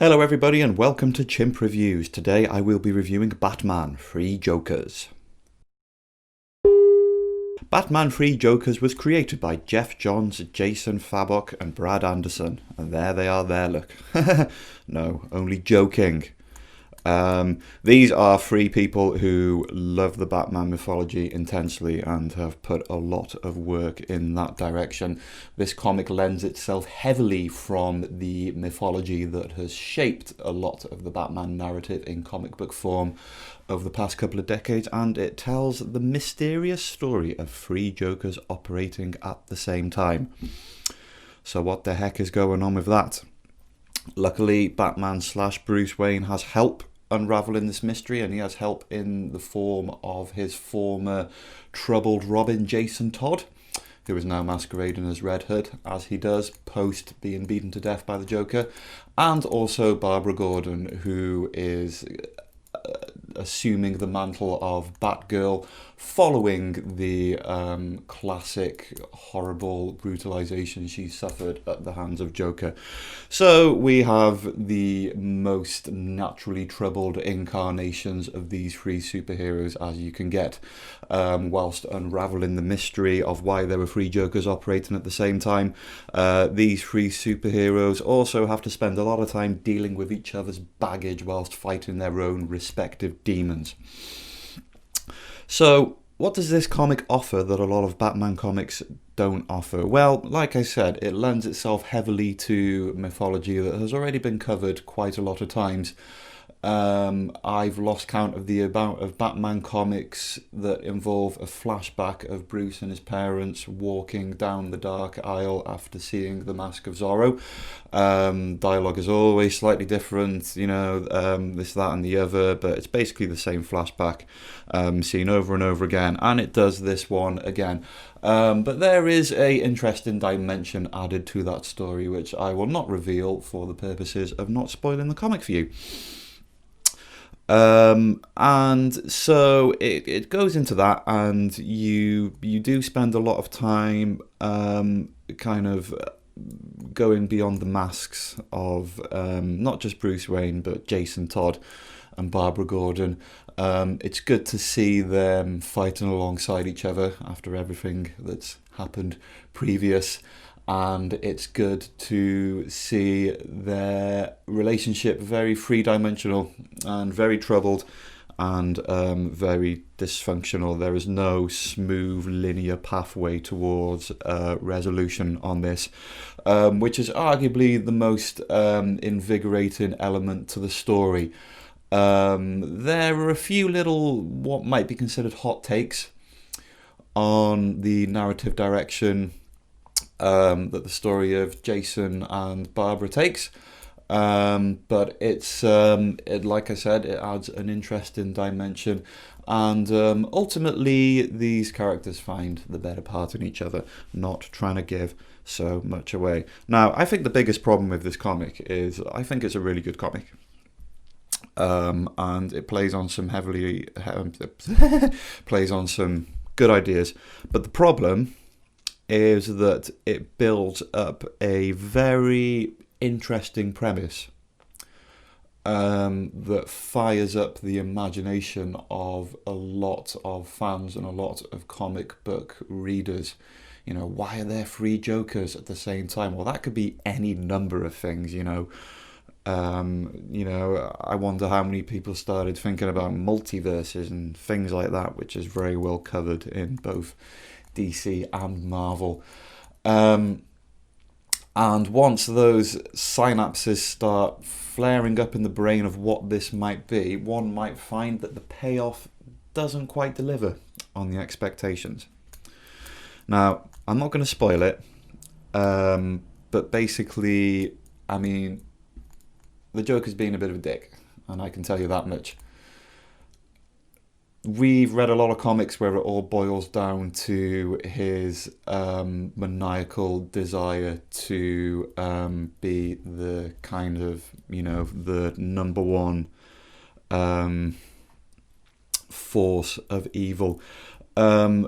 Hello everybody and welcome to Chimp Reviews. Today I will be reviewing Batman Free Jokers. Batman Free Jokers was created by Jeff Johns, Jason Fabok and Brad Anderson. And there they are there, look. No, only joking. These are three people who love the Batman mythology intensely and have put a lot of work in that direction. This comic lends itself heavily from the mythology that has shaped a lot of the Batman narrative in comic book form over the past couple of decades, and it tells the mysterious story of three Jokers operating at the same time. So what the heck is going on with that? Luckily, Batman/Bruce Wayne has help unraveling this mystery, and he has help in the form of his former troubled Robin, Jason Todd, who is now masquerading as Red Hood, as he does post being beaten to death by the Joker, and also Barbara Gordon, who is assuming the mantle of Batgirl following the classic horrible brutalization she suffered at the hands of Joker. So we have the most naturally troubled incarnations of these three superheroes as you can get, whilst unraveling the mystery of why there were three Jokers operating at the same time. These three superheroes also have to spend a lot of time dealing with each other's baggage whilst fighting their own respective demons. So, what does this comic offer that a lot of Batman comics don't offer? Well, like I said, it lends itself heavily to mythology that has already been covered quite a lot of times. I've lost count of the amount of Batman comics that involve a flashback of Bruce and his parents walking down the dark aisle after seeing The Mask of Zorro. Dialogue is always slightly different, this, that and the other, but it's basically the same flashback seen over and over again, and it does this one again. But there is a interesting dimension added to that story, which I will not reveal for the purposes of not spoiling the comic for you. And so it goes into that, and you do spend a lot of time kind of going beyond the masks of not just Bruce Wayne but Jason Todd and Barbara Gordon. It's good to see them fighting alongside each other after everything that's happened previous. And it's good to see their relationship very three-dimensional and very troubled and very dysfunctional. There is no smooth linear pathway towards resolution on this, which is arguably the most invigorating element to the story. There are a few little what might be considered hot takes on the narrative direction that the story of Jason and Barbara takes, but it's like I said, it adds an interesting dimension, and ultimately these characters find the better part in each other, not trying to give so much away. Now, I think the biggest problem with this comic is I think it's a really good comic. And it plays on some plays on some good ideas, but the problem is that it builds up a very interesting premise that fires up the imagination of a lot of fans and a lot of comic book readers. Why are there three Jokers at the same time? Well, that could be any number of things, I wonder how many people started thinking about multiverses and things like that, which is very well covered in both DC and Marvel. And once those synapses start flaring up in the brain of what this might be, one might find that the payoff doesn't quite deliver on the expectations. Now, I'm not going to spoil it, but basically, the Joker's being a bit of a dick, and I can tell you that much. We've read a lot of comics where it all boils down to his maniacal desire to be the kind of, the number one force of evil,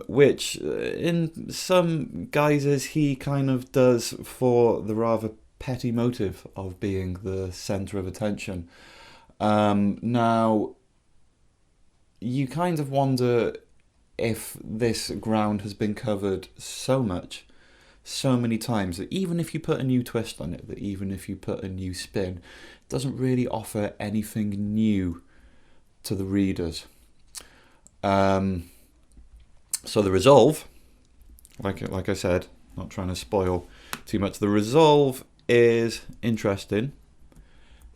which in some guises he kind of does for the rather petty motive of being the centre of attention. Now, you kind of wonder if this ground has been covered so much, so many times, that even if you put a new twist on it, that even if you put a new spin, it doesn't really offer anything new to the readers. So the resolve, like I said, not trying to spoil too much, the resolve is interesting.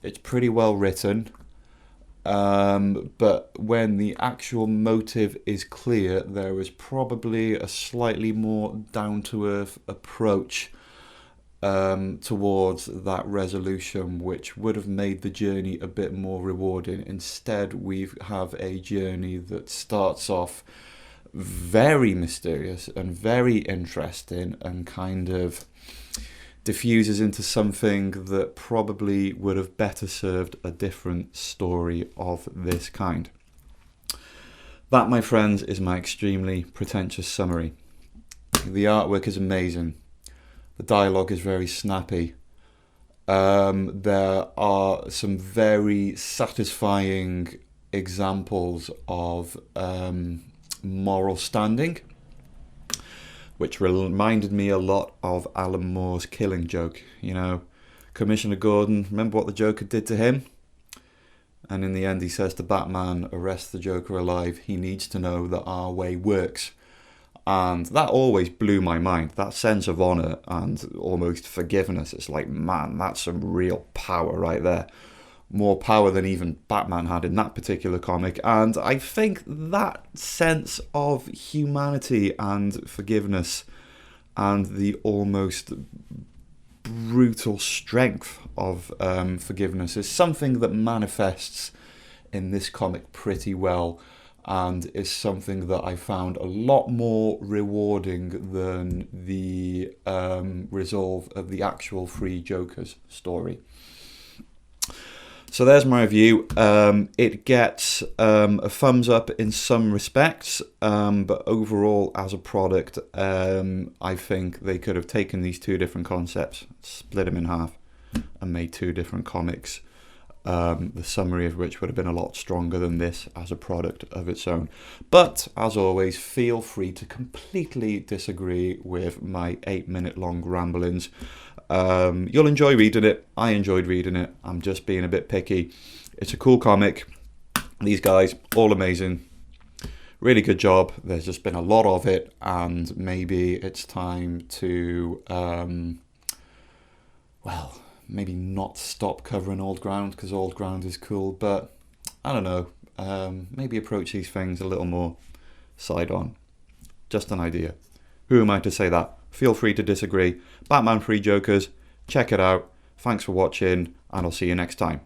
It's pretty well written. But when the actual motive is clear, there is probably a slightly more down-to-earth approach towards that resolution, which would have made the journey a bit more rewarding. Instead, we have a journey that starts off very mysterious and very interesting and kind of diffuses into something that probably would have better served a different story of this kind. That, my friends, is my extremely pretentious summary. The artwork is amazing. The dialogue is very snappy. There are some very satisfying examples of moral standing, which reminded me a lot of Alan Moore's Killing Joke. You know, Commissioner Gordon, remember what the Joker did to him? And in the end he says to Batman, arrest the Joker alive, he needs to know that our way works. And that always blew my mind, that sense of honour and almost forgiveness. It's like, man, that's some real power right there. More power than even Batman had in that particular comic. And I think that sense of humanity and forgiveness and the almost brutal strength of forgiveness is something that manifests in this comic pretty well, and is something that I found a lot more rewarding than the resolve of the actual Three Jokers story. So there's my review. It gets a thumbs up in some respects, but overall as a product, I think they could have taken these two different concepts, split them in half, and made two different comics, the summary of which would have been a lot stronger than this as a product of its own. But, as always, feel free to completely disagree with my 8-minute long ramblings. You'll enjoy reading it. I enjoyed reading it. I'm just being a bit picky. It's a cool comic. These guys, all amazing. Really good job. There's just been a lot of it, and maybe it's time to, maybe not stop covering old ground, because old ground is cool, but I don't know. Maybe approach these things a little more side on. Just an idea. Who am I to say that? Feel free to disagree. Batman Three Jokers, check it out. Thanks for watching, and I'll see you next time.